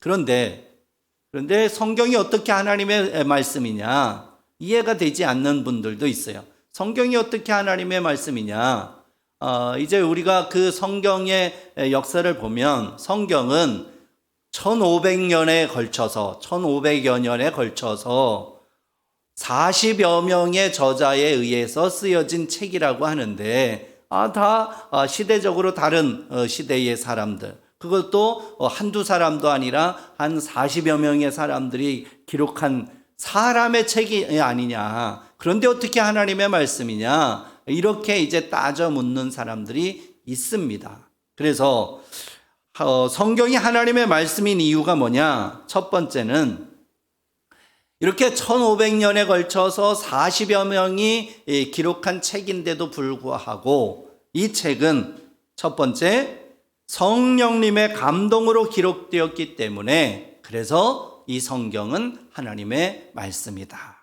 그런데 성경이 어떻게 하나님의 말씀이냐? 이해가 되지 않는 분들도 있어요. 성경이 어떻게 하나님의 말씀이냐? 이제 우리가 그 성경의 역사를 보면 성경은 1500년에 걸쳐서 1500여 년에 걸쳐서 40여 명의 저자에 의해서 쓰여진 책이라고 하는데 다 시대적으로 다른 시대의 사람들, 그것도 한두 사람도 아니라 한 40여 명의 사람들이 기록한 사람의 책이 아니냐. 그런데 어떻게 하나님의 말씀이냐? 이렇게 이제 따져 묻는 사람들이 있습니다. 그래서 성경이 하나님의 말씀인 이유가 뭐냐? 첫 번째는 이렇게 1500년에 걸쳐서 40여 명이 기록한 책인데도 불구하고 이 책은 첫 번째 성령님의 감동으로 기록되었기 때문에 그래서 이 성경은 하나님의 말씀이다.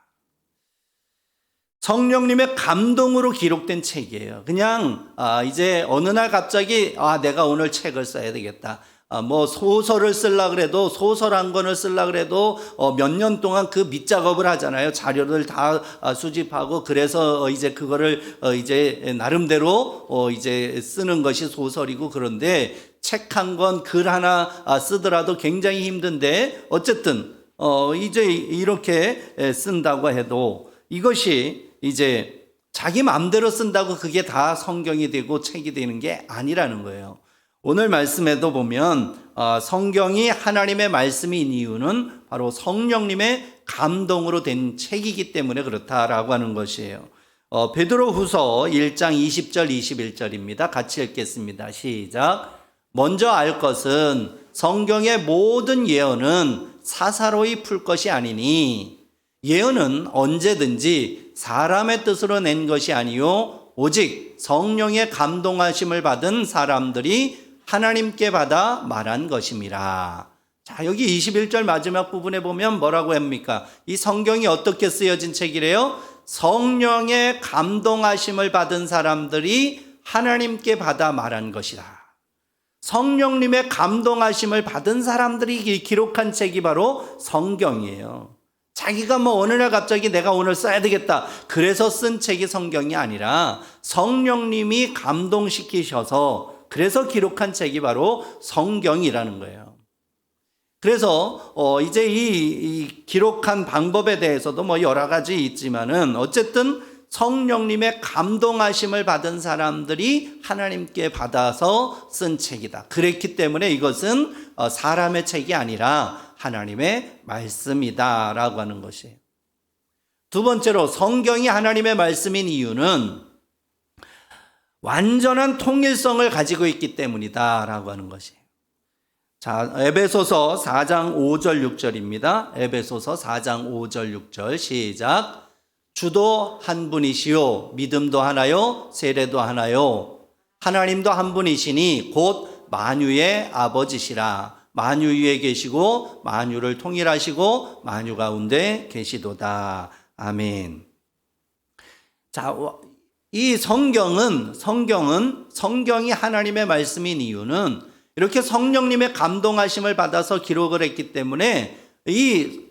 성령님의 감동으로 기록된 책이에요. 그냥 이제 어느 날 갑자기 내가 오늘 책을 써야 되겠다. 뭐 소설을 쓰려고 그래도 소설 한 권을 쓰려고 그래도 몇 년 동안 그 밑작업을 하잖아요. 자료를 다 수집하고 그래서 이제 그거를 이제 나름대로 이제 쓰는 것이 소설이고 그런데 책 한 권, 글 하나 쓰더라도 굉장히 힘든데 어쨌든 이제 이렇게 쓴다고 해도 이것이 이제 자기 마음대로 쓴다고 그게 다 성경이 되고 책이 되는 게 아니라는 거예요. 오늘 말씀에도 보면 성경이 하나님의 말씀인 이유는 바로 성령님의 감동으로 된 책이기 때문에 그렇다라고 하는 것이에요. 베드로후서 1장 20절 21절입니다. 같이 읽겠습니다. 시작. 먼저 알 것은 성경의 모든 예언은 사사로이 풀 것이 아니니 예언은 언제든지 사람의 뜻으로 낸 것이 아니요 오직 성령의 감동하심을 받은 사람들이 하나님께 받아 말한 것임이라. 자, 여기 21절 마지막 부분에 보면 뭐라고 합니까? 이 성경이 어떻게 쓰여진 책이래요? 성령의 감동하심을 받은 사람들이 하나님께 받아 말한 것이다. 성령님의 감동하심을 받은 사람들이 기록한 책이 바로 성경이에요. 자기가 뭐 어느 날 갑자기 내가 오늘 써야 되겠다 그래서 쓴 책이 성경이 아니라 성령님이 감동시키셔서 그래서 기록한 책이 바로 성경이라는 거예요. 그래서 이제 이 기록한 방법에 대해서도 뭐 여러 가지 있지만은 어쨌든 성령님의 감동하심을 받은 사람들이 하나님께 받아서 쓴 책이다. 그랬기 때문에 이것은 사람의 책이 아니라 하나님의 말씀이다라고 하는 것이에요. 두 번째로 성경이 하나님의 말씀인 이유는 완전한 통일성을 가지고 있기 때문이다라고 하는 것이에요. 자, 에베소서 4장 5절 6절입니다. 에베소서 4장 5절 6절 시작. 주도 한 분이시요 믿음도 하나요 세례도 하나요 하나님도 한 분이시니 곧 만유의 아버지시라. 만유 위에 계시고 만유를 통일하시고 만유 가운데 계시도다. 아멘. 자, 이 성경이 하나님의 말씀인 이유는 이렇게 성령님의 감동하심을 받아서 기록을 했기 때문에 이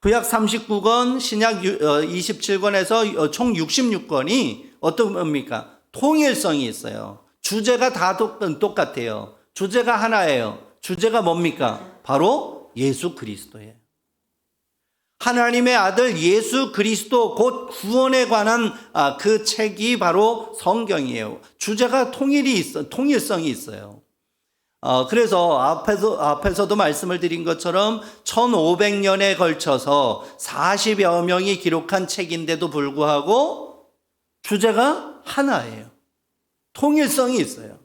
구약 39권, 신약 27권에서 총 66권이 어떤 겁니까? 통일성이 있어요. 주제가 다 똑같아요. 주제가 하나예요. 주제가 뭡니까? 바로 예수 그리스도예요. 하나님의 아들 예수 그리스도 곧 구원에 관한 그 책이 바로 성경이에요. 주제가 통일성이 있어요. 그래서 앞에서도 말씀을 드린 것처럼 1500년에 걸쳐서 40여 명이 기록한 책인데도 불구하고 주제가 하나예요. 통일성이 있어요.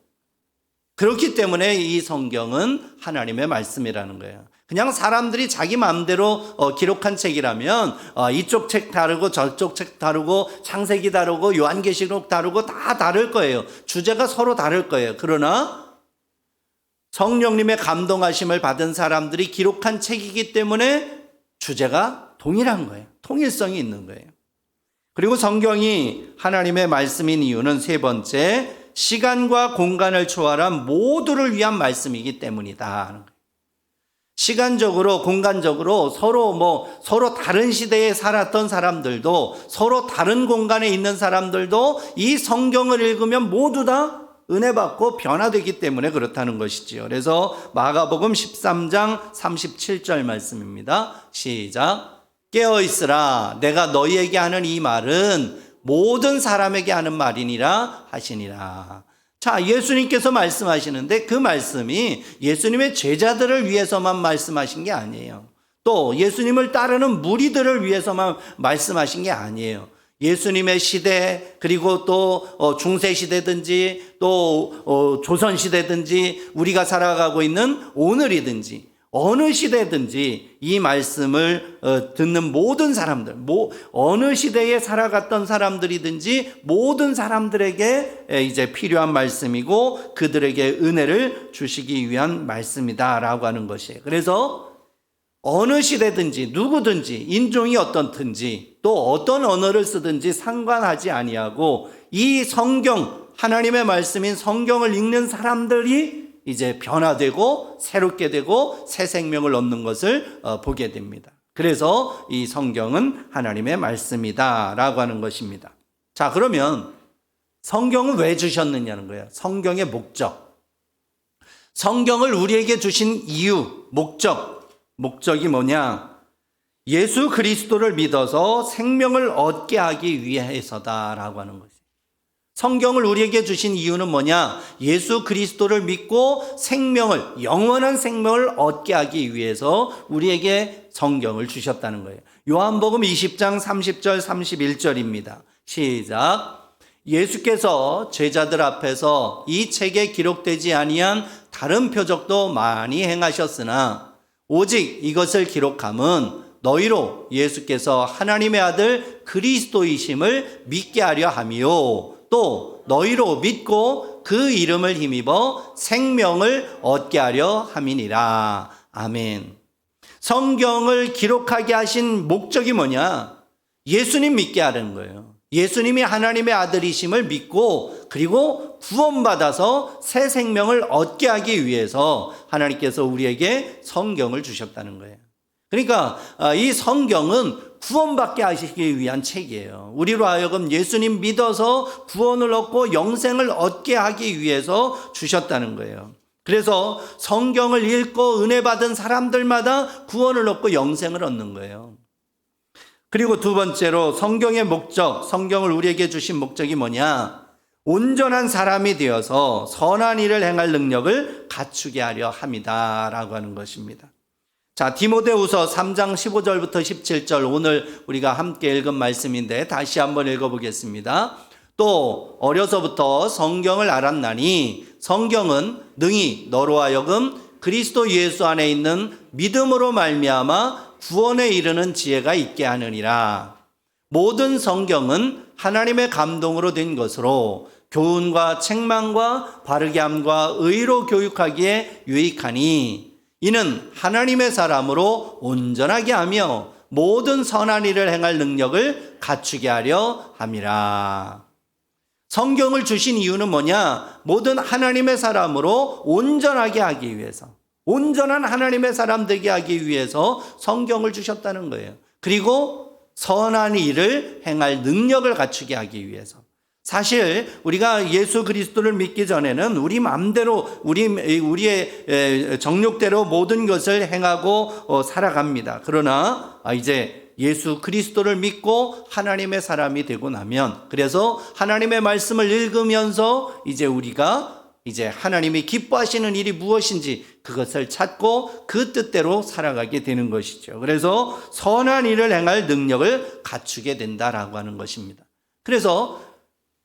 그렇기 때문에 이 성경은 하나님의 말씀이라는 거예요. 그냥 사람들이 자기 마음대로 기록한 책이라면 이쪽 책 다르고 저쪽 책 다르고 창세기 다르고 요한계시록 다르고 다 다를 거예요. 주제가 서로 다를 거예요. 그러나 성령님의 감동하심을 받은 사람들이 기록한 책이기 때문에 주제가 동일한 거예요. 통일성이 있는 거예요. 그리고 성경이 하나님의 말씀인 이유는 세 번째, 시간과 공간을 초월한 모두를 위한 말씀이기 때문이다. 시간적으로, 공간적으로 서로 다른 시대에 살았던 사람들도, 서로 다른 공간에 있는 사람들도 이 성경을 읽으면 모두 다 은혜 받고 변화되기 때문에 그렇다는 것이지요. 그래서 마가복음 13장 37절 말씀입니다. 시작. 깨어 있으라. 내가 너희에게 하는 이 말은 모든 사람에게 하는 말이니라 하시니라. 자, 예수님께서 말씀하시는데 그 말씀이 예수님의 제자들을 위해서만 말씀하신 게 아니에요. 또 예수님을 따르는 무리들을 위해서만 말씀하신 게 아니에요. 예수님의 시대, 그리고 또 중세시대든지 또 조선시대든지 우리가 살아가고 있는 오늘이든지 어느 시대든지 이 말씀을 듣는 모든 사람들, 어느 시대에 살아갔던 사람들이든지 모든 사람들에게 이제 필요한 말씀이고 그들에게 은혜를 주시기 위한 말씀이다라고 하는 것이에요. 그래서 어느 시대든지 누구든지 인종이 어떻든지 또 어떤 언어를 쓰든지 상관하지 아니하고 이 성경, 하나님의 말씀인 성경을 읽는 사람들이 이제 변화되고 새롭게 되고 새 생명을 얻는 것을 보게 됩니다. 그래서 이 성경은 하나님의 말씀이다라고 하는 것입니다. 자, 그러면 성경은 왜 주셨느냐는 거예요. 성경의 목적. 성경을 우리에게 주신 이유, 목적이 뭐냐? 예수 그리스도를 믿어서 생명을 얻게 하기 위해서다라고 하는 것이에요. 성경을 우리에게 주신 이유는 뭐냐? 예수 그리스도를 믿고 영원한 생명을 얻게 하기 위해서 우리에게 성경을 주셨다는 거예요. 요한복음 20장 30절 31절입니다. 시작. 예수께서 제자들 앞에서 이 책에 기록되지 아니한 다른 표적도 많이 행하셨으나 오직 이것을 기록함은 너희로 예수께서 하나님의 아들 그리스도이심을 믿게 하려 함이요 또 너희로 믿고 그 이름을 힘입어 생명을 얻게 하려 함이니라. 아멘. 성경을 기록하게 하신 목적이 뭐냐? 예수님 믿게 하는 거예요. 예수님이 하나님의 아들이심을 믿고 그리고 구원받아서 새 생명을 얻게 하기 위해서 하나님께서 우리에게 성경을 주셨다는 거예요. 그러니까 이 성경은 구원받게 하시기 위한 책이에요. 우리로 하여금 예수님 믿어서 구원을 얻고 영생을 얻게 하기 위해서 주셨다는 거예요. 그래서 성경을 읽고 은혜 받은 사람들마다 구원을 얻고 영생을 얻는 거예요. 그리고 두 번째로 성경의 목적, 성경을 우리에게 주신 목적이 뭐냐? 온전한 사람이 되어서 선한 일을 행할 능력을 갖추게 하려 함이다라고 하는 것입니다. 자, 디모데후서 3장 15절부터 17절 오늘 우리가 함께 읽은 말씀인데 다시 한번 읽어보겠습니다. 또 어려서부터 성경을 알았나니 성경은 능히 너로 하여금 그리스도 예수 안에 있는 믿음으로 말미암아 구원에 이르는 지혜가 있게 하느니라. 모든 성경은 하나님의 감동으로 된 것으로 교훈과 책망과 바르게 함과 의로 교육하기에 유익하니 이는 하나님의 사람으로 온전하게 하며 모든 선한 일을 행할 능력을 갖추게 하려 함이라. 성경을 주신 이유는 뭐냐? 모든 하나님의 사람으로 온전하게 하기 위해서, 온전한 하나님의 사람 되게 하기 위해서 성경을 주셨다는 거예요. 그리고 선한 일을 행할 능력을 갖추게 하기 위해서. 사실 우리가 예수 그리스도를 믿기 전에는 우리 마음대로 우리의 정욕대로 모든 것을 행하고 살아갑니다. 그러나 이제 예수 그리스도를 믿고 하나님의 사람이 되고 나면, 그래서 하나님의 말씀을 읽으면서 이제 우리가 하나님이 기뻐하시는 일이 무엇인지 그것을 찾고 그 뜻대로 살아가게 되는 것이죠. 그래서 선한 일을 행할 능력을 갖추게 된다라고 하는 것입니다. 그래서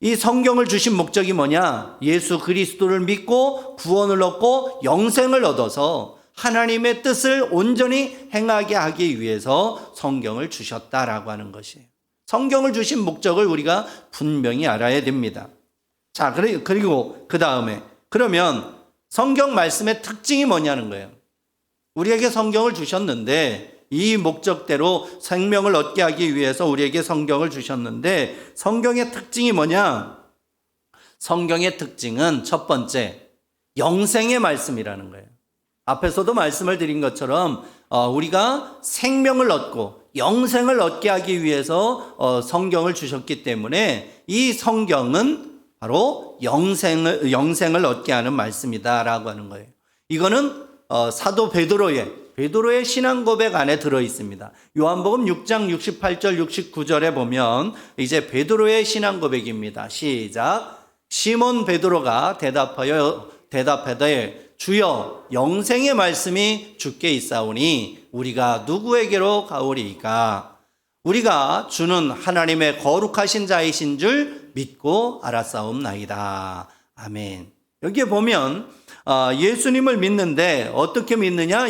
이 성경을 주신 목적이 뭐냐? 예수 그리스도를 믿고 구원을 얻고 영생을 얻어서 하나님의 뜻을 온전히 행하게 하기 위해서 성경을 주셨다라고 하는 것이에요. 성경을 주신 목적을 우리가 분명히 알아야 됩니다. 자, 그리고 그 다음에 그러면 성경 말씀의 특징이 뭐냐는 거예요. 우리에게 성경을 주셨는데 이 목적대로 생명을 얻게 하기 위해서 우리에게 성경을 주셨는데 성경의 특징이 뭐냐? 성경의 특징은 첫 번째, 영생의 말씀이라는 거예요. 앞에서도 말씀을 드린 것처럼 우리가 생명을 얻고 영생을 얻게 하기 위해서 성경을 주셨기 때문에 이 성경은 바로 영생을 얻게 하는 말씀이다라고 하는 거예요. 이거는 사도 베드로의 신앙 고백 안에 들어 있습니다. 요한복음 6장 68절 69절에 보면 이제 베드로의 신앙 고백입니다. 시작. 시몬 베드로가 대답하되 주여 영생의 말씀이 주께 있사오니 우리가 누구에게로 가오리이까? 우리가 주는 하나님의 거룩하신 자이신 줄 믿고 알았사옵나이다. 아멘. 여기에 보면 예수님을 믿는데 어떻게 믿느냐?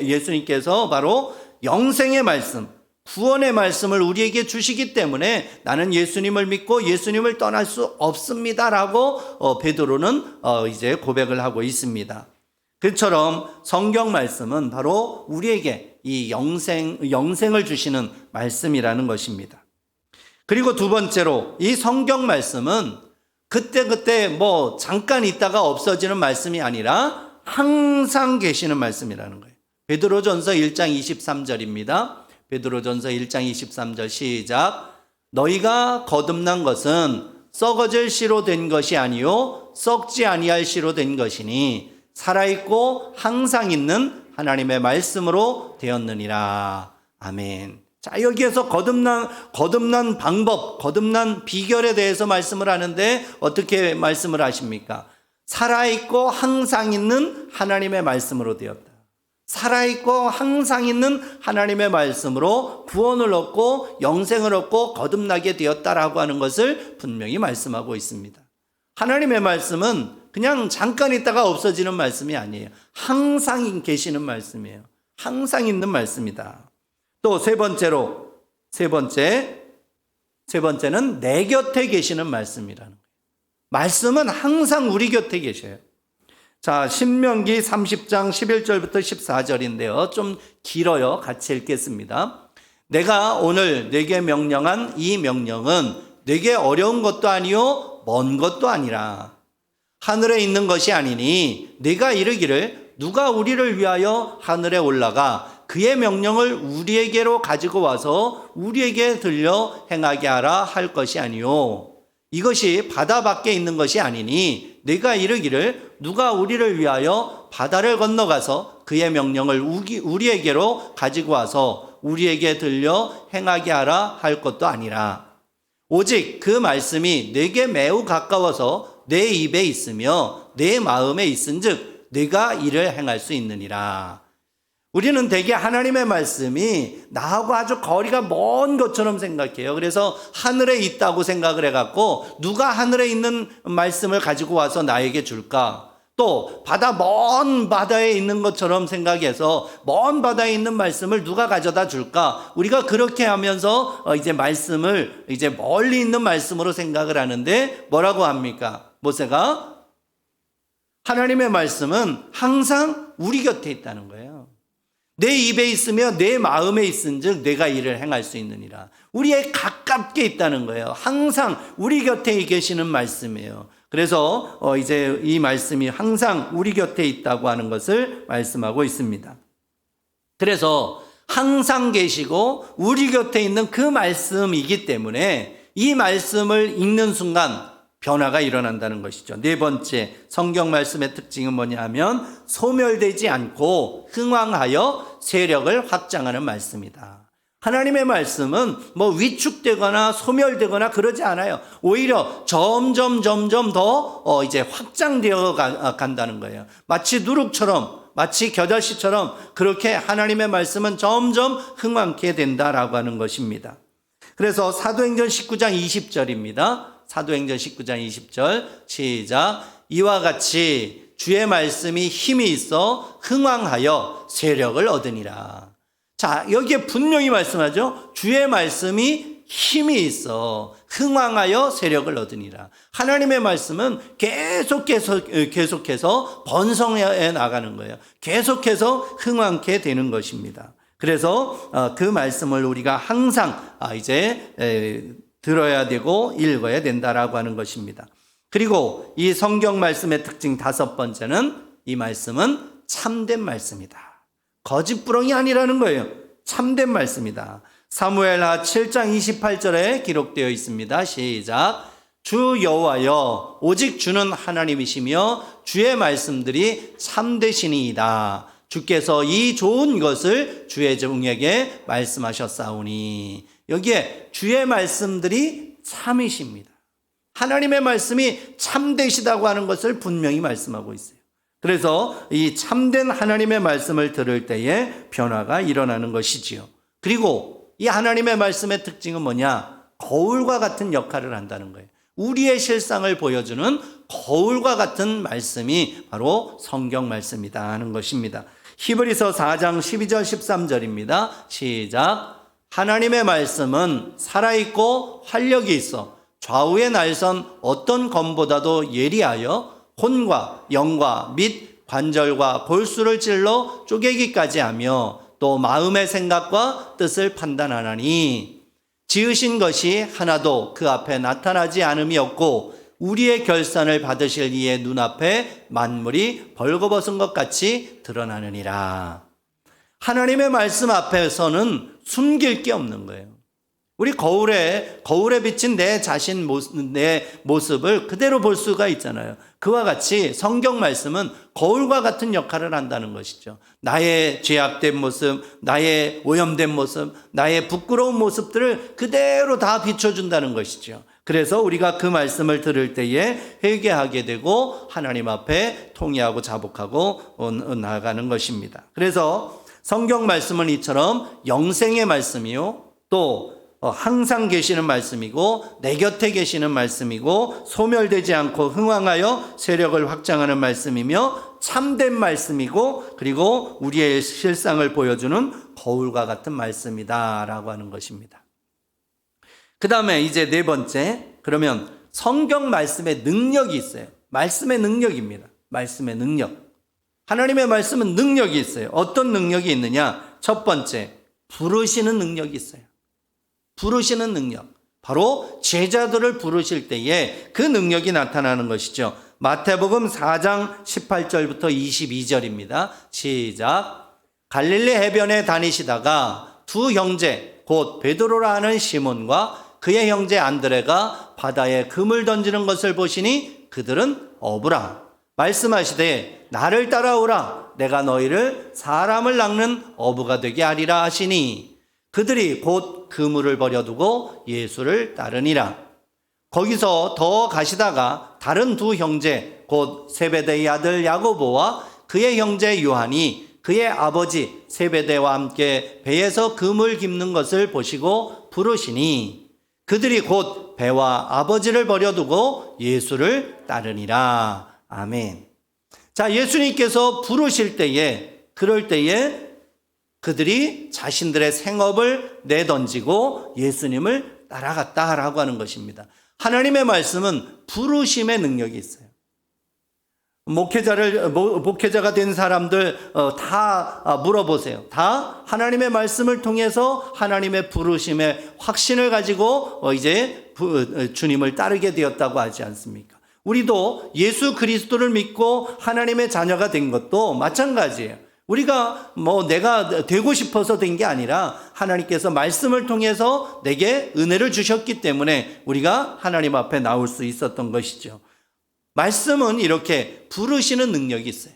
예수님께서 바로 영생의 말씀, 구원의 말씀을 우리에게 주시기 때문에 나는 예수님을 믿고 예수님을 떠날 수 없습니다라고 베드로는 이제 고백을 하고 있습니다. 그처럼 성경 말씀은 바로 우리에게 이 영생을 주시는 말씀이라는 것입니다. 그리고 두 번째로 이 성경 말씀은 그때 뭐 잠깐 있다가 없어지는 말씀이 아니라 항상 계시는 말씀이라는 거예요. 베드로전서 1장 23절입니다. 베드로전서 1장 23절 시작. 너희가 거듭난 것은 썩어질 씨로 된 것이 아니요 썩지 아니할 씨로 된 것이니 살아있고 항상 있는 하나님의 말씀으로 되었느니라. 아멘. 자, 여기에서 거듭난 방법, 거듭난 비결에 대해서 말씀을 하는데 어떻게 말씀을 하십니까? 살아있고 항상 있는 하나님의 말씀으로 되었다. 살아있고 항상 있는 하나님의 말씀으로 구원을 얻고 영생을 얻고 거듭나게 되었다라고 하는 것을 분명히 말씀하고 있습니다. 하나님의 말씀은 그냥 잠깐 있다가 없어지는 말씀이 아니에요. 항상 계시는 말씀이에요. 항상 있는 말씀이다. 또 세 번째는 내 곁에 계시는 말씀이라는 거예요. 말씀은 항상 우리 곁에 계셔요. 자, 신명기 30장 11절부터 14절인데요. 좀 길어요. 같이 읽겠습니다. 내가 오늘 네게 명령한 이 명령은 네게 어려운 것도 아니요 먼 것도 아니라 하늘에 있는 것이 아니니 네가 이르기를 누가 우리를 위하여 하늘에 올라가 그의 명령을 우리에게로 가지고 와서 우리에게 들려 행하게 하라 할 것이 아니요 이것이 바다 밖에 있는 것이 아니니 네가 이르기를 누가 우리를 위하여 바다를 건너가서 그의 명령을 우리에게로 가지고 와서 우리에게 들려 행하게 하라 할 것도 아니라 오직 그 말씀이 내게 매우 가까워서 내 입에 있으며 내 마음에 있은즉 네가 이를 행할 수 있느니라. 우리는 대개 하나님의 말씀이 나하고 아주 거리가 먼 것처럼 생각해요. 그래서 하늘에 있다고 생각을 해갖고 누가 하늘에 있는 말씀을 가지고 와서 나에게 줄까? 또 먼 바다에 있는 것처럼 생각해서 먼 바다에 있는 말씀을 누가 가져다 줄까? 우리가 그렇게 하면서 이제 말씀을 이제 멀리 있는 말씀으로 생각을 하는데 뭐라고 합니까? 모세가 하나님의 말씀은 항상 우리 곁에 있다는 거예요. 내 입에 있으며 내 마음에 있은즉 내가 이를 행할 수 있느니라. 우리에 가깝게 있다는 거예요. 항상 우리 곁에 계시는 말씀이에요. 그래서 이제 이 말씀이 항상 우리 곁에 있다고 하는 것을 말씀하고 있습니다. 그래서 항상 계시고 우리 곁에 있는 그 말씀이기 때문에 이 말씀을 읽는 순간 변화가 일어난다는 것이죠. 네 번째 성경 말씀의 특징은 뭐냐 하면 소멸되지 않고 흥왕하여 세력을 확장하는 말씀이다. 하나님의 말씀은 뭐 위축되거나 소멸되거나 그러지 않아요. 오히려 점점 더 이제 확장되어 간다는 거예요. 마치 누룩처럼, 마치 겨자씨처럼 그렇게 하나님의 말씀은 점점 흥왕케 된다라고 하는 것입니다. 그래서 사도행전 19장 20절입니다. 사도행전 19장 20절 시작. 이와 같이 주의 말씀이 힘이 있어 흥왕하여 세력을 얻으니라. 자, 여기에 분명히 말씀하죠. 주의 말씀이 힘이 있어 흥왕하여 세력을 얻으니라. 하나님의 말씀은 계속해서 번성해 나가는 거예요. 계속해서 흥왕케 되는 것입니다. 그래서 그 말씀을 우리가 항상 이제 들어야 되고 읽어야 된다라고 하는 것입니다. 그리고 이 성경 말씀의 특징 다섯 번째는 이 말씀은 참된 말씀이다. 거짓부렁이 아니라는 거예요. 참된 말씀이다. 사무엘하 7장 28절에 기록되어 있습니다. 시작. 주 여호와여 오직 주는 하나님이시며 주의 말씀들이 참되시니이다. 주께서 이 좋은 것을 주의 종에게 말씀하셨사오니. 여기에 주의 말씀들이 참이십니다. 하나님의 말씀이 참되시다고 하는 것을 분명히 말씀하고 있어요. 그래서 이 참된 하나님의 말씀을 들을 때에 변화가 일어나는 것이지요. 그리고 이 하나님의 말씀의 특징은 뭐냐? 거울과 같은 역할을 한다는 거예요. 우리의 실상을 보여주는 거울과 같은 말씀이 바로 성경 말씀이다 하는 것입니다. 히브리서 4장 12절 13절입니다. 시작. 하나님의 말씀은 살아있고 활력이 있어 좌우의 날선 어떤 검보다도 예리하여 혼과 영과 및 관절과 골수를 찔러 쪼개기까지 하며 또 마음의 생각과 뜻을 판단하나니 지으신 것이 하나도 그 앞에 나타나지 않음이 없고 우리의 결산을 받으실 이의 눈앞에 만물이 벌거벗은 것 같이 드러나느니라. 하나님의 말씀 앞에서는 숨길 게 없는 거예요. 우리 거울에 비친 내 자신 내 모습을 그대로 볼 수가 있잖아요. 그와 같이 성경 말씀은 거울과 같은 역할을 한다는 것이죠. 나의 죄악된 모습, 나의 오염된 모습, 나의 부끄러운 모습들을 그대로 다 비춰준다는 것이죠. 그래서 우리가 그 말씀을 들을 때에 회개하게 되고 하나님 앞에 통회하고 자복하고 나아가는 것입니다. 그래서 성경 말씀은 이처럼 영생의 말씀이요, 또 항상 계시는 말씀이고 내 곁에 계시는 말씀이고 소멸되지 않고 흥왕하여 세력을 확장하는 말씀이며 참된 말씀이고 그리고 우리의 실상을 보여주는 거울과 같은 말씀이다라고 하는 것입니다. 그 다음에 이제 네 번째, 그러면 성경 말씀의 능력이 있어요. 말씀의 능력입니다. 말씀의 능력. 하나님의 말씀은 능력이 있어요. 어떤 능력이 있느냐? 첫 번째, 부르시는 능력이 있어요. 부르시는 능력. 바로 제자들을 부르실 때에 그 능력이 나타나는 것이죠. 마태복음 4장 18절부터 22절입니다. 시작. 갈릴리 해변에 다니시다가 두 형제 곧 베드로라 하는 시몬과 그의 형제 안드레가 바다에 금을 던지는 것을 보시니 그들은 어부라. 말씀하시되 나를 따라오라. 내가 너희를 사람을 낚는 어부가 되게 하리라 하시니 그들이 곧 그물을 버려두고 예수를 따르니라. 거기서 더 가시다가 다른 두 형제 곧 세베대의 아들 야고보와 그의 형제 요한이 그의 아버지 세베대와 함께 배에서 그물 깁는 것을 보시고 부르시니 그들이 곧 배와 아버지를 버려두고 예수를 따르니라. 아멘. 자, 예수님께서 부르실 때에 그럴 때에 그들이 자신들의 생업을 내던지고 예수님을 따라갔다라고 하는 것입니다. 하나님의 말씀은 부르심의 능력이 있어요. 목회자가 된 사람들 다 물어보세요. 다 하나님의 말씀을 통해서 하나님의 부르심의 확신을 가지고 이제 주님을 따르게 되었다고 하지 않습니까? 우리도 예수 그리스도를 믿고 하나님의 자녀가 된 것도 마찬가지예요. 우리가 내가 되고 싶어서 된 게 아니라 하나님께서 말씀을 통해서 내게 은혜를 주셨기 때문에 우리가 하나님 앞에 나올 수 있었던 것이죠. 말씀은 이렇게 부르시는 능력이 있어요.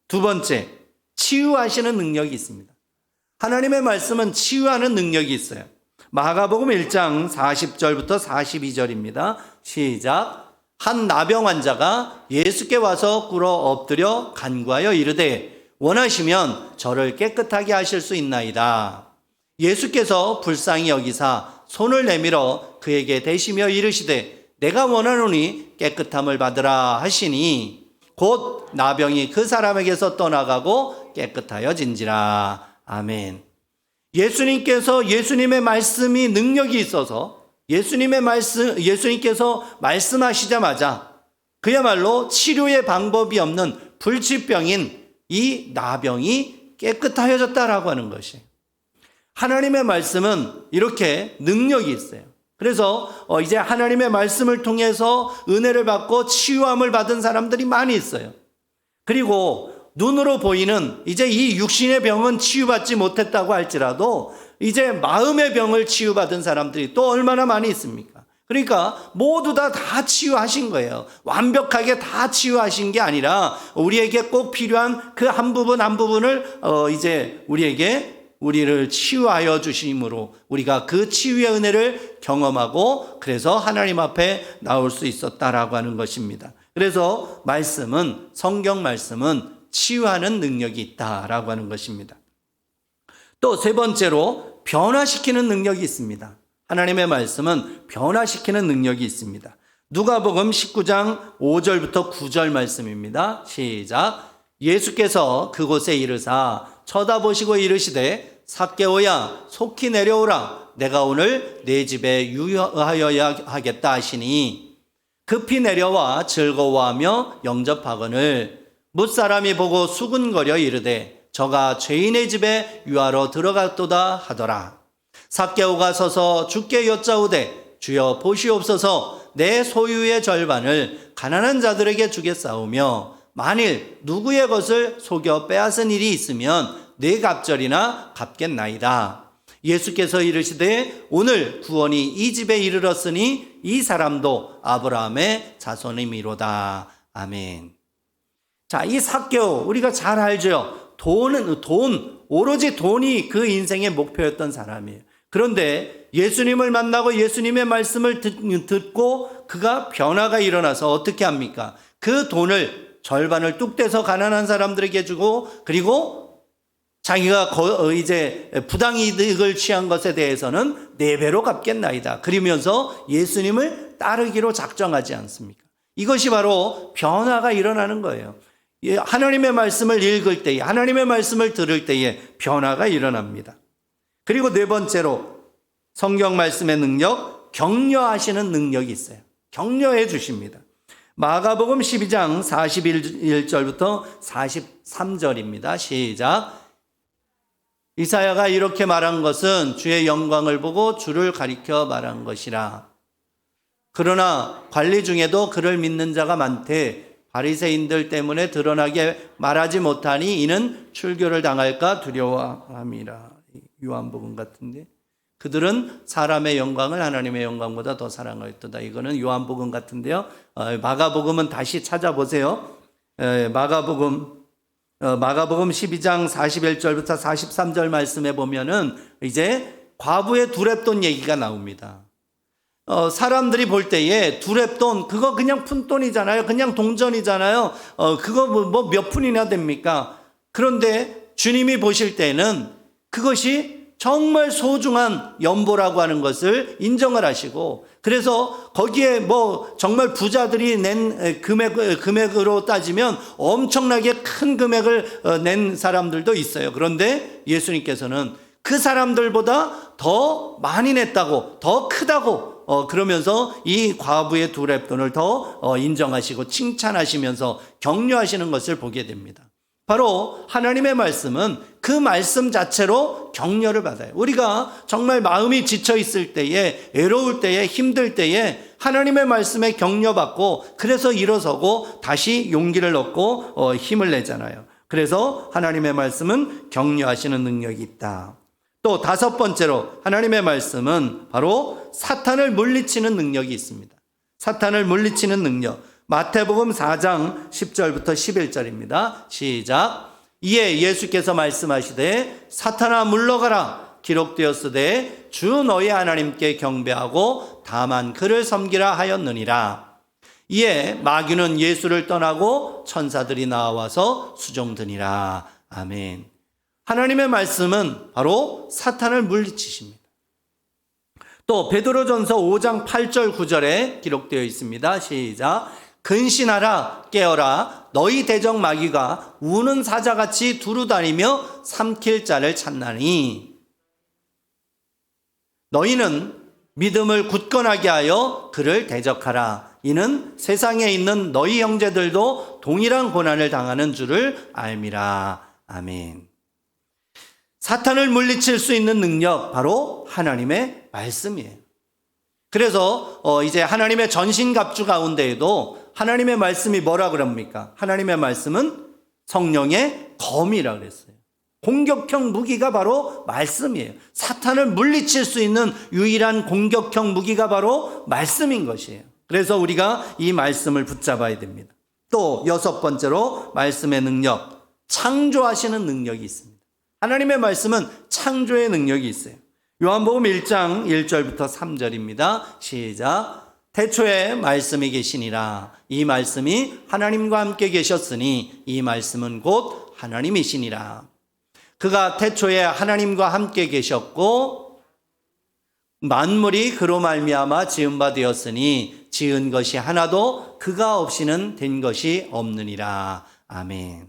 두 번째, 치유하시는 능력이 있습니다. 하나님의 말씀은 치유하는 능력이 있어요. 마가복음 1장 40절부터 42절입니다. 시작. 한 나병 환자가 예수께 와서 꿇어 엎드려 간구하여 이르되 원하시면 저를 깨끗하게 하실 수 있나이다. 예수께서 불쌍히 여기사 손을 내밀어 그에게 대시며 이르시되 내가 원하노니 깨끗함을 받으라 하시니 곧 나병이 그 사람에게서 떠나가고 깨끗하여진지라. 아멘. 예수님께서 예수님의 말씀이 능력이 있어서 예수님께서 말씀하시자마자 그야말로 치료의 방법이 없는 불치병인 이 나병이 깨끗하여졌다라고 하는 것이. 하나님의 말씀은 이렇게 능력이 있어요. 그래서 이제 하나님의 말씀을 통해서 은혜를 받고 치유함을 받은 사람들이 많이 있어요. 그리고 눈으로 보이는 이제 이 육신의 병은 치유받지 못했다고 할지라도 이제 마음의 병을 치유받은 사람들이 또 얼마나 많이 있습니까? 그러니까 모두 다 치유하신 거예요. 완벽하게 다 치유하신 게 아니라 우리에게 꼭 필요한 그 한 부분 한 부분을 이제 우리를 치유하여 주심으로 우리가 그 치유의 은혜를 경험하고 그래서 하나님 앞에 나올 수 있었다라고 하는 것입니다. 그래서 성경 말씀은 치유하는 능력이 있다라고 하는 것입니다. 또 세 번째로 변화시키는 능력이 있습니다. 하나님의 말씀은 변화시키는 능력이 있습니다. 누가복음 19장 5절부터 9절 말씀입니다. 시작. 예수께서 그곳에 이르사 쳐다보시고 이르시되 삭개오야 속히 내려오라 내가 오늘 내 집에 유하여야 하겠다 하시니 급히 내려와 즐거워하며 영접하거늘 뭇사람이 보고 수군거려 이르되 저가 죄인의 집에 유하러 들어갔도다 하더라. 삭개오가 서서 주께 여짜오되 주여 보시옵소서 내 소유의 절반을 가난한 자들에게 주겠사오며 만일 누구의 것을 속여 빼앗은 일이 있으면 네 갑절이나 갚겠나이다. 예수께서 이르시되 오늘 구원이 이 집에 이르렀으니 이 사람도 아브라함의 자손이미로다. 아멘. 자, 이 삭개오 우리가 잘 알죠. 오로지 돈이 그 인생의 목표였던 사람이에요. 그런데 예수님을 만나고 예수님의 말씀을 듣고 그가 변화가 일어나서 어떻게 합니까? 그 돈을 절반을 뚝 떼서 가난한 사람들에게 주고 그리고 자기가 이제 부당이득을 취한 것에 대해서는 4배로 갚겠나이다. 그러면서 예수님을 따르기로 작정하지 않습니까? 이것이 바로 변화가 일어나는 거예요. 하나님의 말씀을 읽을 때에 하나님의 말씀을 들을 때에 변화가 일어납니다. 그리고 네 번째로 성경 말씀의 능력, 격려하시는 능력이 있어요. 격려해 주십니다. 마가복음 12장 41절부터 43절입니다. 시작. 이사야가 이렇게 말한 것은 주의 영광을 보고 주를 가리켜 말한 것이라. 그러나 관리 중에도 그를 믿는 자가 많되 바리새인들 때문에 드러나게 말하지 못하니 이는 출교를 당할까 두려워함이라. 요한복음 같은데 그들은 사람의 영광을 하나님의 영광보다 더 사랑하였도다. 이거는 요한복음 같은데요. 마가복음은 다시 찾아보세요. 마가복음 12장 41절부터 43절 말씀에 보면은 이제 과부의 두렙돈 얘기가 나옵니다. 사람들이 볼 때에 두렙돈 그거 그냥 푼돈이잖아요. 그냥 동전이잖아요. 그거 뭐 몇 푼이나 됩니까? 그런데 주님이 보실 때는 그것이 정말 소중한 연보라고 하는 것을 인정을 하시고 그래서 거기에 뭐 정말 부자들이 낸 금액으로 따지면 엄청나게 큰 금액을 낸 사람들도 있어요. 그런데 예수님께서는 그 사람들보다 더 많이 냈다고 더 크다고 그러면서 이 과부의 두렙돈을 더 인정하시고 칭찬하시면서 격려하시는 것을 보게 됩니다. 바로 하나님의 말씀은 그 말씀 자체로 격려를 받아요. 우리가 정말 마음이 지쳐 있을 때에 외로울 때에 힘들 때에 하나님의 말씀에 격려받고 그래서 일어서고 다시 용기를 얻고 힘을 내잖아요. 그래서 하나님의 말씀은 격려하시는 능력이 있다. 또 다섯 번째로 하나님의 말씀은 바로 사탄을 물리치는 능력이 있습니다. 사탄을 물리치는 능력. 마태복음 4장 10절부터 11절입니다. 시작. 이에 예수께서 말씀하시되 사탄아 물러가라 기록되었으되 주 너희 하나님께 경배하고 다만 그를 섬기라 하였느니라. 이에 마귀는 예수를 떠나고 천사들이 나와서 수종드니라. 아멘. 하나님의 말씀은 바로 사탄을 물리치십니다. 또 베드로전서 5장 8절 9절에 기록되어 있습니다. 시작. 근신하라 깨어라 너희 대적 마귀가 우는 사자같이 두루다니며 삼킬 자를 찾나니 너희는 믿음을 굳건하게 하여 그를 대적하라. 이는 세상에 있는 너희 형제들도 동일한 고난을 당하는 줄을 알미라. 아멘. 사탄을 물리칠 수 있는 능력 바로 하나님의 말씀이에요. 그래서 이제 하나님의 전신갑주 가운데에도 하나님의 말씀이 뭐라 그럽니까? 하나님의 말씀은 성령의 검이라 그랬어요. 공격형 무기가 바로 말씀이에요. 사탄을 물리칠 수 있는 유일한 공격형 무기가 바로 말씀인 것이에요. 그래서 우리가 이 말씀을 붙잡아야 됩니다. 또 여섯 번째로 말씀의 능력, 창조하시는 능력이 있습니다. 하나님의 말씀은 창조의 능력이 있어요. 요한복음 1장 1절부터 3절입니다. 시작. 태초에 말씀이 계시니라. 이 말씀이 하나님과 함께 계셨으니 이 말씀은 곧 하나님이시니라. 그가 태초에 하나님과 함께 계셨고 만물이 그로 말미암아 지은 바 되었으니 지은 것이 하나도 그가 없이는 된 것이 없느니라. 아멘.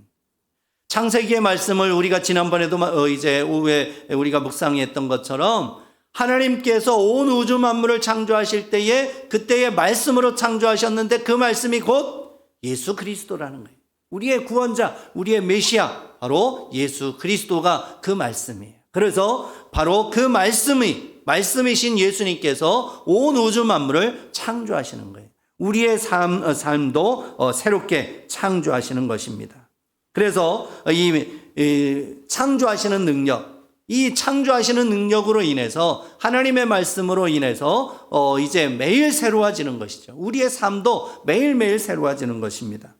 창세기의 말씀을 우리가 지난번에도 이제 오후에 우리가 묵상했던 것처럼 하나님께서 온 우주 만물을 창조하실 때에 그때의 말씀으로 창조하셨는데 그 말씀이 곧 예수 그리스도라는 거예요. 우리의 구원자, 우리의 메시아, 바로 예수 그리스도가 그 말씀이에요. 그래서 바로 그 말씀이신 예수님께서 온 우주 만물을 창조하시는 거예요. 우리의 삶도 새롭게 창조하시는 것입니다. 그래서 이 창조하시는 능력, 이 창조하시는 능력으로 인해서 하나님의 말씀으로 인해서 이제 매일 새로워지는 것이죠. 우리의 삶도 매일매일 새로워지는 것입니다.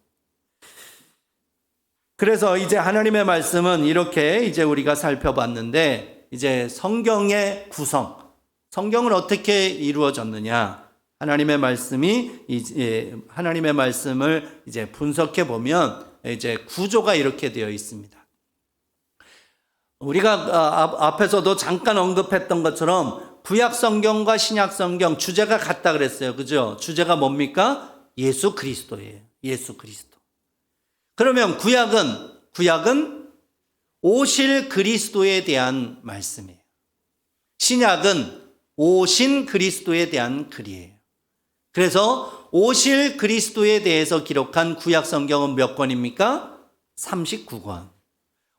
그래서 이제 하나님의 말씀은 이렇게 이제 우리가 살펴봤는데 이제 성경의 구성, 성경은 어떻게 이루어졌느냐? 하나님의 말씀을 이제 분석해 보면 이제 구조가 이렇게 되어 있습니다. 우리가 앞에서도 잠깐 언급했던 것처럼 구약 성경과 신약 성경 주제가 같다 그랬어요. 그죠? 주제가 뭡니까? 예수 그리스도예요. 예수 그리스도. 그러면 구약은 오실 그리스도에 대한 말씀이에요. 신약은 오신 그리스도에 대한 글이에요. 그래서 오실 그리스도에 대해서 기록한 구약 성경은 몇 권입니까? 39권.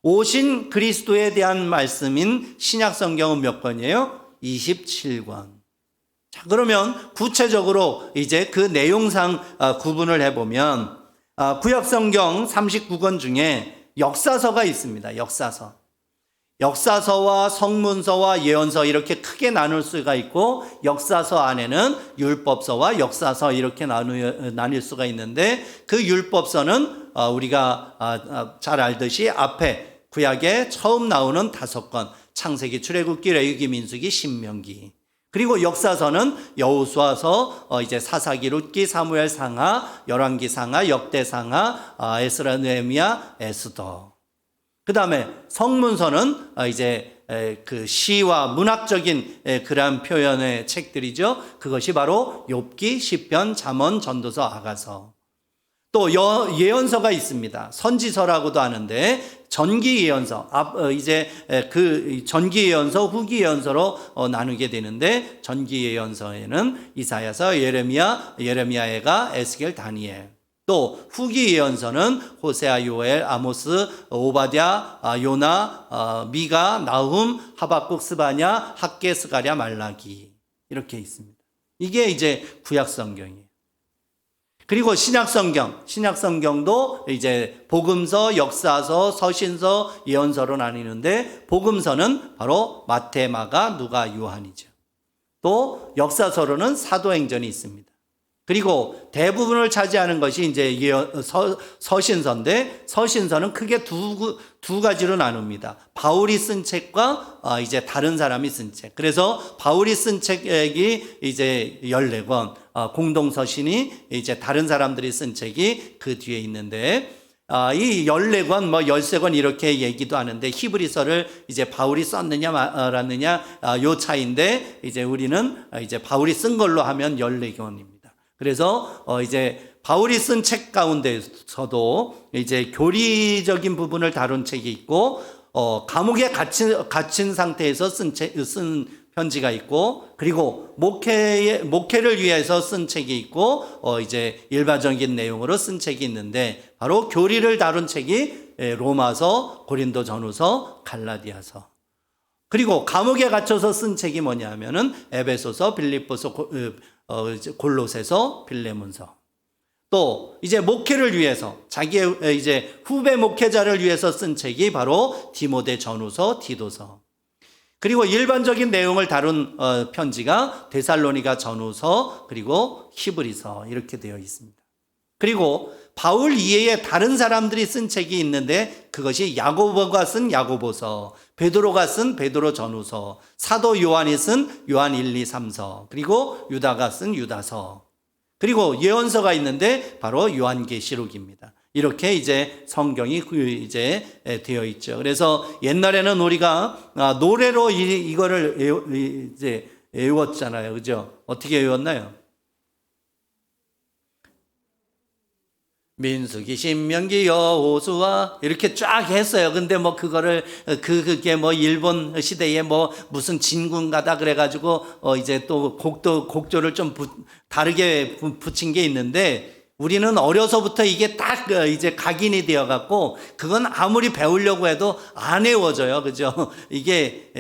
오신 그리스도에 대한 말씀인 신약 성경은 몇 권이에요? 27권. 자, 그러면 구체적으로 이제 그 내용상 구분을 해보면 구약 성경 39권 중에 역사서가 있습니다. 역사서와 성문서와 예언서 이렇게 크게 나눌 수가 있고 역사서 안에는 율법서와 역사서 이렇게 나눌 수가 있는데 그 율법서는 우리가 잘 알듯이 앞에 구약에 처음 나오는 5권 창세기, 출애굽기, 레위기, 민수기, 신명기. 그리고 역사서는 여호수아서, 이제 사사기, 룻기, 사무엘 상하, 열왕기 상하, 역대 상하, 에스라, 느헤미야, 에스더. 그 다음에 성문서는 이제 그 시와 문학적인 그러한 표현의 책들이죠. 그것이 바로 욥기, 시편, 잠언, 전도서, 아가서. 또 예언서가 있습니다. 선지서라고도 하는데 전기 예언서, 이제 그 전기 예언서, 후기 예언서로 나누게 되는데 전기 예언서에는 이사야서, 예레미야가, 에스겔, 다니엘. 또 후기 예언서는 호세아, 요엘, 아모스, 오바댜, 요나, 미가, 나훔, 하박국, 스바냐, 학개, 스가랴, 말라기 이렇게 있습니다. 이게 이제 구약 성경이에요. 그리고 신약 성경도 이제 복음서, 역사서, 서신서, 예언서로 나뉘는데 복음서는 바로 마태, 마가, 누가, 요한이죠. 또 역사서로는 사도행전이 있습니다. 그리고 대부분을 차지하는 것이 이제 서신서인데 서신서는 크게 두 가지로 나눕니다. 바울이 쓴 책과 이제 다른 사람이 쓴 책. 그래서 바울이 쓴 책이 이제 14권, 공동서신이 이제 다른 사람들이 쓴 책이 그 뒤에 있는데 이 14권, 13권 이렇게 얘기도 하는데 히브리서를 이제 바울이 썼느냐 말았느냐 요 차이인데 이제 우리는 이제 바울이 쓴 걸로 하면 14권입니다. 그래서 이제 바울이 쓴 책 가운데서도 이제 교리적인 부분을 다룬 책이 있고 감옥에 갇힌 상태에서 쓴 편지가 있고 그리고 목회를 위해서 쓴 책이 있고 이제 일반적인 내용으로 쓴 책이 있는데 바로 교리를 다룬 책이 로마서, 고린도전후서, 갈라디아서. 그리고 감옥에 갇혀서 쓴 책이 뭐냐면은 에베소서, 빌립보서, 골로새서, 빌레몬서. 또 이제 목회를 위해서 자기의 이제 후배 목회자를 위해서 쓴 책이 바로 디모데 전후서, 디도서. 그리고 일반적인 내용을 다룬 편지가 데살로니가 전후서, 그리고 히브리서 이렇게 되어 있습니다. 그리고 바울 이외에 다른 사람들이 쓴 책이 있는데 그것이 야고보가 쓴 야고보서, 베드로가 쓴 베드로 전후서, 사도 요한이 쓴 요한 1, 2, 3서, 그리고 유다가 쓴 유다서, 그리고 예언서가 있는데 바로 요한계시록입니다. 이렇게 이제 성경이 이제 되어 있죠. 그래서 옛날에는 우리가 노래로 이거를 이제 외웠잖아요. 그죠? 어떻게 외웠나요? 민수기, 신명기, 여호수아 이렇게 쫙 했어요. 근데 뭐 그거를 그게 뭐 일본 시대에 뭐 무슨 진군가다 그래가지고 이제 또 곡조를 좀 다르게 붙인 게 있는데, 우리는 어려서부터 이게 딱 이제 각인이 되어 갖고 그건 아무리 배우려고 해도 안 외워져요. 그죠? 이게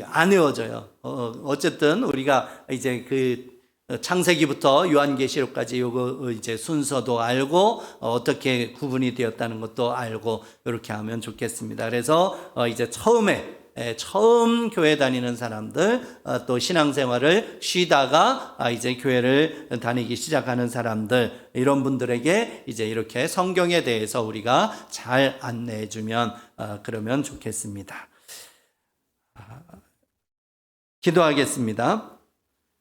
안 외워져요. 어쨌든 우리가 이제 그 창세기부터 요한계시록까지 요거 이제 순서도 알고 어떻게 구분이 되었다는 것도 알고 이렇게 하면 좋겠습니다. 그래서 이제 처음 교회 다니는 사람들, 또 신앙생활을 쉬다가 이제 교회를 다니기 시작하는 사람들, 이런 분들에게 이제 이렇게 성경에 대해서 우리가 잘 안내해 주면 그러면 좋겠습니다. 기도하겠습니다.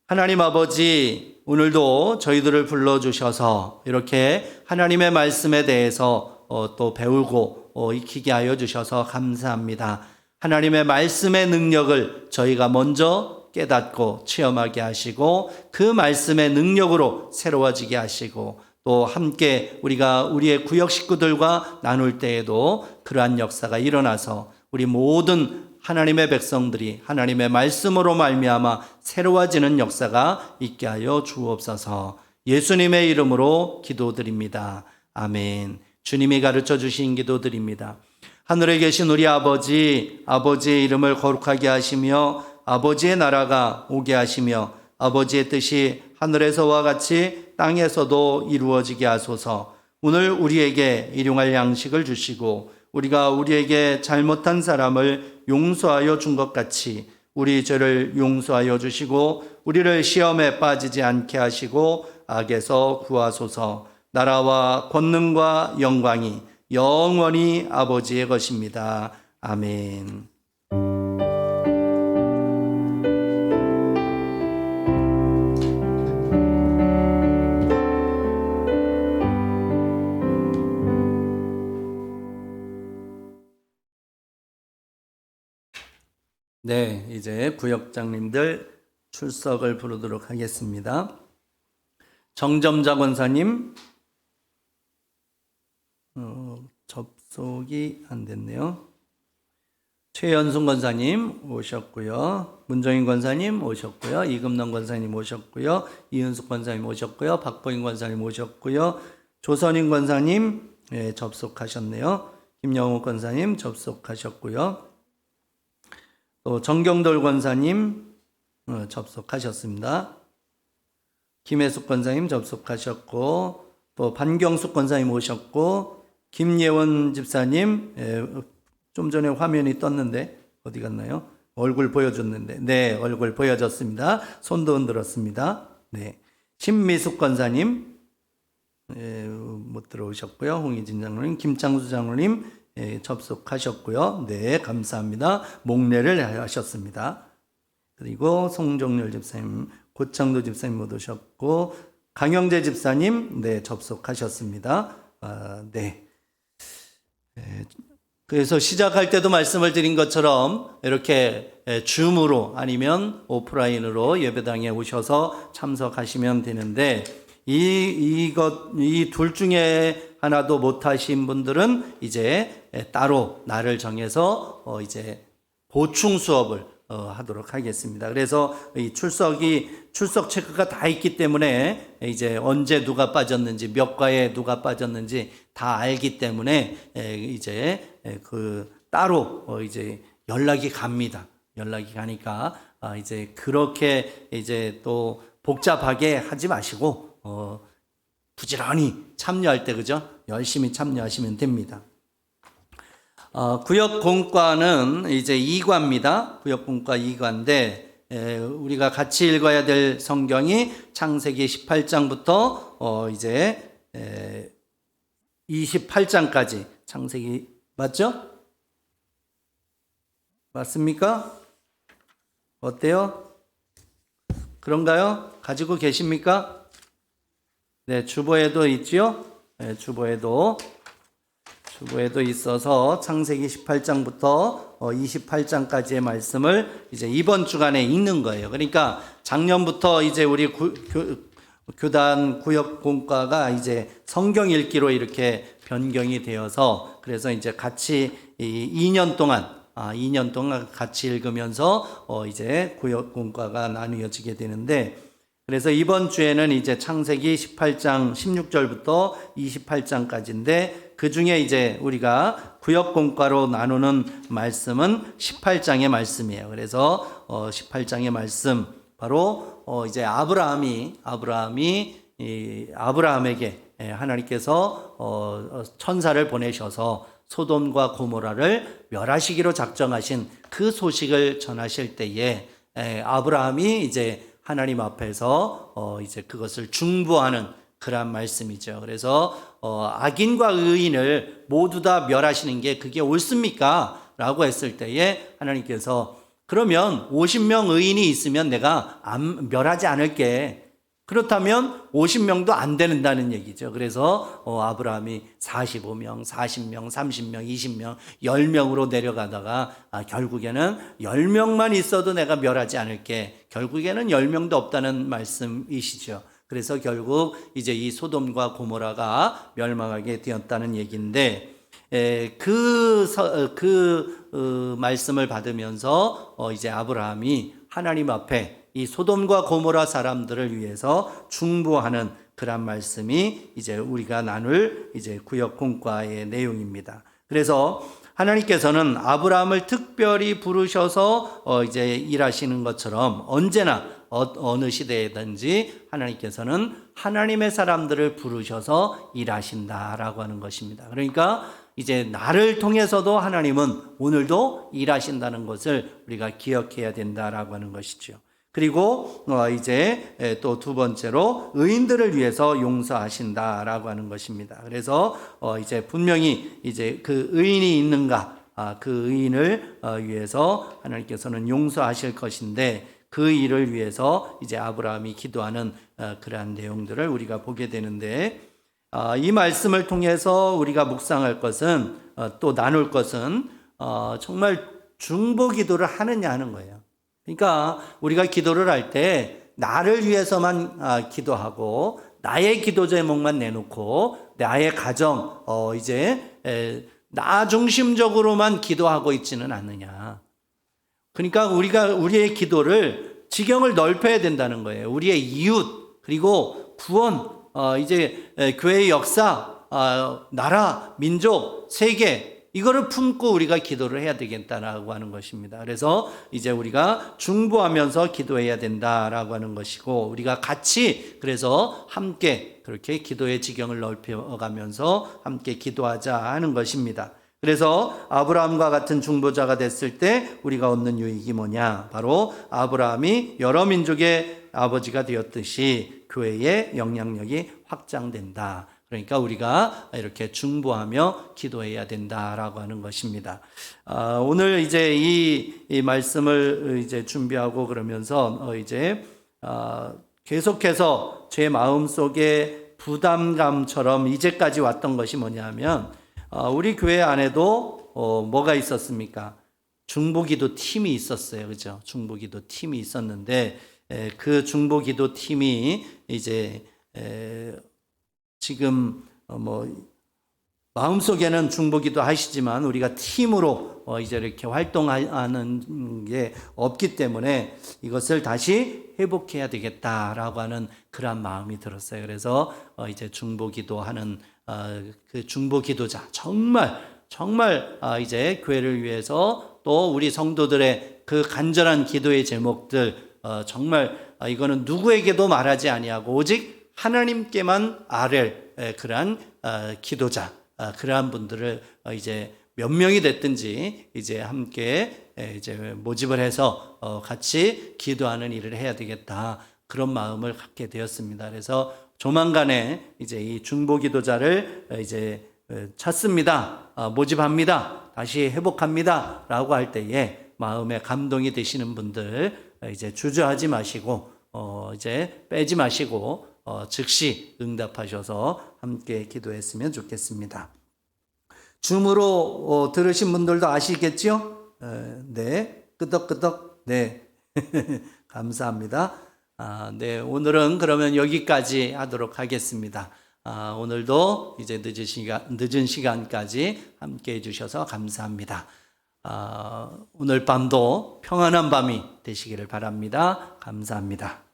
하나님 아버지, 오늘도 저희들을 불러주셔서 이렇게 하나님의 말씀에 대해서 또 배우고 익히게 하여 주셔서 감사합니다. 하나님의 말씀의 능력을 저희가 먼저 깨닫고 체험하게 하시고 그 말씀의 능력으로 새로워지게 하시고, 또 함께 우리가 우리의 구역 식구들과 나눌 때에도 그러한 역사가 일어나서 우리 모든 하나님의 백성들이 하나님의 말씀으로 말미암아 새로워지는 역사가 있게 하여 주옵소서. 예수님의 이름으로 기도드립니다. 아멘. 주님이 가르쳐 주신 기도드립니다. 하늘에 계신 우리 아버지, 아버지의 이름을 거룩하게 하시며 아버지의 나라가 오게 하시며 아버지의 뜻이 하늘에서와 같이 땅에서도 이루어지게 하소서. 오늘 우리에게 일용할 양식을 주시고 우리가 우리에게 잘못한 사람을 용서하여 준 것 같이 우리 죄를 용서하여 주시고 우리를 시험에 빠지지 않게 하시고 악에서 구하소서. 나라와 권능과 영광이 영원히 아버지의 것입니다. 아멘. 네, 이제 구역장님들 출석을 부르도록 하겠습니다. 정점자 권사님, 접속이 안 됐네요. 최연순 권사님 오셨고요. 문정인 권사님 오셨고요. 이금남 권사님 오셨고요. 이은숙 권사님 오셨고요. 박보인 권사님 오셨고요. 조선인 권사님 접속하셨네요. 김영욱 권사님 접속하셨고요. 또 정경돌 권사님 접속하셨습니다. 김혜숙 권사님 접속하셨고, 또 반경숙 권사님 오셨고, 김예원 집사님 좀 전에 화면이 떴는데 어디 갔나요? 얼굴 보여줬는데, 네, 얼굴 보여졌습니다. 손도 흔들었습니다. 네, 신미숙 권사님 못 들어오셨고요. 홍희진 장로님, 김창수 장로님 접속하셨고요. 네, 감사합니다. 목례를 하셨습니다. 그리고 송정렬 집사님, 고창도 집사님 못 오셨고, 강영재 집사님 접속하셨습니다. 네. 그래서 시작할 때도 말씀을 드린 것처럼 이렇게 줌으로 아니면 오프라인으로 예배당에 오셔서 참석하시면 되는데, 이 둘 중에 하나도 못하신 분들은 이제 따로 날을 정해서 이제 보충 수업을 하도록 하겠습니다. 그래서 이 출석 체크가 다 있기 때문에 이제 언제 누가 빠졌는지, 몇 과에 누가 빠졌는지 다 알기 때문에 이제 따로 이제 연락이 갑니다. 연락이 가니까 이제 그렇게 이제 또 복잡하게 하지 마시고 부지런히 참여할 때, 그죠? 열심히 참여하시면 됩니다. 구역공과는 이제 2과입니다. 구역공과 2과인데, 우리가 같이 읽어야 될 성경이 창세기 18장부터 이제 28장까지 창세기 맞죠? 맞습니까? 어때요? 그런가요? 가지고 계십니까? 네, 주보에도 있지요? 네, 주보에도 있어서 창세기 18장부터 28장까지의 말씀을 이제 이번 주간에 읽는 거예요. 그러니까 작년부터 이제 우리 교단 구역공과가 이제 성경 읽기로 이렇게 변경이 되어서 그래서 이제 같이 2년 동안 같이 읽으면서 이제 구역공과가 나누어지게 되는데, 그래서 이번 주에는 이제 창세기 18장 16절부터 28장까지인데 그 중에 이제 우리가 구역공과로 나누는 말씀은 18장의 말씀이에요. 그래서 18장의 말씀 바로 이제 아브라함에게 하나님께서 천사를 보내셔서 소돔과 고모라를 멸하시기로 작정하신 그 소식을 전하실 때에 아브라함이 이제 하나님 앞에서 이제 그것을 중보하는 그런 말씀이죠. 그래서 악인과 의인을 모두 다 멸하시는 게 그게 옳습니까? 라고 했을 때에 하나님께서 그러면 50명 의인이 있으면 내가 멸하지 않을게. 그렇다면 50명도 안 된다는 얘기죠. 그래서 아브라함이 45명, 40명, 30명, 20명, 10명으로 내려가다가 결국에는 10명만 있어도 내가 멸하지 않을게. 결국에는 10명도 없다는 말씀이시죠. 그래서 결국 이제 이 소돔과 고모라가 멸망하게 되었다는 얘기인데, 그 말씀을 받으면서 이제 아브라함이 하나님 앞에 이 소돔과 고모라 사람들을 위해서 중보하는 그런 말씀이 이제 우리가 나눌 이제 구역공과의 내용입니다. 그래서 하나님께서는 아브라함을 특별히 부르셔서 이제 일하시는 것처럼 언제나 어느 시대에든지 하나님께서는 하나님의 사람들을 부르셔서 일하신다라고 하는 것입니다. 그러니까 이제 나를 통해서도 하나님은 오늘도 일하신다는 것을 우리가 기억해야 된다라고 하는 것이죠. 그리고 이제 또 두 번째로 의인들을 위해서 용서하신다라고 하는 것입니다. 그래서 이제 분명히 이제 그 의인이 있는가, 그 의인을 위해서 하나님께서는 용서하실 것인데 그 일을 위해서 이제 아브라함이 기도하는 그러한 내용들을 우리가 보게 되는데, 이 말씀을 통해서 우리가 묵상할 것은 또 나눌 것은 정말 중보 기도를 하느냐 하는 거예요. 그러니까 우리가 기도를 할 때 나를 위해서만 기도하고 나의 기도 제목만 내놓고 나의 가정 이제 나 중심적으로만 기도하고 있지는 않느냐. 그러니까 우리의 기도를 지경을 넓혀야 된다는 거예요. 우리의 이웃 그리고 구원 이제 교회의 역사 나라 민족 세계 이거를 품고 우리가 기도를 해야 되겠다라고 하는 것입니다. 그래서 이제 우리가 중보하면서 기도해야 된다라고 하는 것이고, 우리가 같이 그래서 함께 그렇게 기도의 지경을 넓혀가면서 함께 기도하자 하는 것입니다. 그래서 아브라함과 같은 중보자가 됐을 때 우리가 얻는 유익이 뭐냐? 바로 아브라함이 여러 민족의 아버지가 되었듯이 교회의 영향력이 확장된다. 그러니까 우리가 이렇게 중보하며 기도해야 된다라고 하는 것입니다. 오늘 이제 이 말씀을 이제 준비하고 그러면서 이제 계속해서 제 마음 속에 부담감처럼 이제까지 왔던 것이 뭐냐면, 우리 교회 안에도 뭐가 있었습니까? 중보기도 팀이 있었어요, 그죠? 중보기도 팀이 있었는데 그 중보기도 팀이 이제 지금 마음속에는 중보기도 하시지만 우리가 팀으로 이제 이렇게 활동하는 게 없기 때문에 이것을 다시 회복해야 되겠다라고 하는 그런 마음이 들었어요. 그래서 이제 중보기도 하는 그 중보기도자 정말 이제 교회를 위해서 또 우리 성도들의 그 간절한 기도의 제목들 정말 이거는 누구에게도 말하지 아니하고 오직 하나님께만 아뢰 그러한 기도자, 그러한 분들을 이제 몇 명이 됐든지 이제 함께 이제 모집을 해서 같이 기도하는 일을 해야 되겠다, 그런 마음을 갖게 되었습니다. 그래서 조만간에 이제 이 중보 기도자를 이제 찾습니다, 모집합니다, 다시 회복합니다 라고 할 때에 마음에 감동이 되시는 분들 이제 주저하지 마시고 이제 빼지 마시고 즉시 응답하셔서 함께 기도했으면 좋겠습니다. 줌으로 들으신 분들도 아시겠죠? 네, 끄덕끄덕. 네, 감사합니다. 네, 오늘은 그러면 여기까지 하도록 하겠습니다. 오늘도 이제 늦은 시간까지 함께 해주셔서 감사합니다. 오늘 밤도 평안한 밤이 되시기를 바랍니다. 감사합니다.